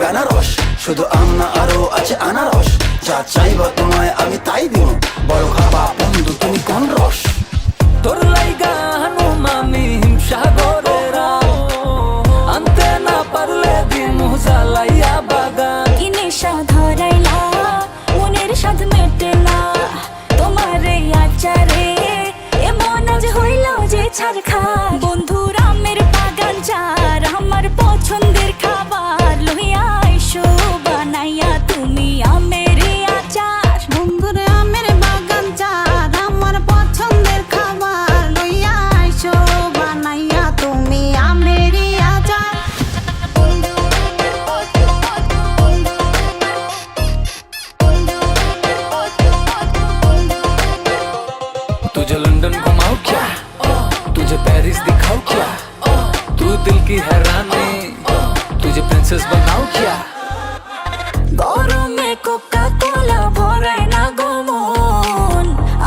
বেনারস, শুধু আম না আরো আছে আনারস। যা চাইবা তোমায় আমি তাই দিব, বড় খাবা বন্ধু তুমি কোন রস? তোর লাইগা হানুম আমি হিমসাগরেরা, আনতে না পারলে দিমু জ্বালাইয়া বাগান। কি নেশা ধরাইলা মনের স্বাদ মেটে না, তোমার এই আচারে এমন আজ হইল যে ছারখা। বন্ধুর আমের বাগান চার আমার পছন্দের খাবার, লইয়া আইসো বানাইয়া তুমি আমের আচার। বন্ধুর আমের বাগান চার আমার পছন্দের খাবার, লইয়া আইসো বানাইয়া তুমি আমের আচার। तुझे लंदन घुमाऊं क्या, तुझे पेरिस दिखाऊं क्या, तू दिल की हैरानी, तुझे प्रिंसेस बनाऊं क्या। গরমে কোকা কোলা ভরাই না গমন,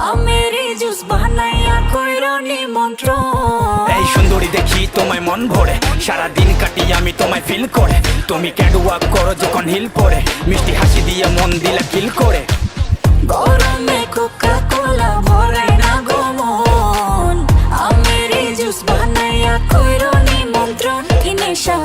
আমের জুস বানাইয়া কইরো নিমন্ত্রণ। এই সুন্দরী দেখি তোমায় মন ভরে, সারাদিন কাটি আমি তোমায় ফিল করে। তুমি ক্যাটওয়াক করো যখন হিল পরে, মিষ্টি হাসি দিয়ে মন দিলা কিল করে। গরমে কোকা কোলা ভরাই না গমন, আমের জুস বানাইয়া কইরো নিমন্ত্রণ। কি নেশা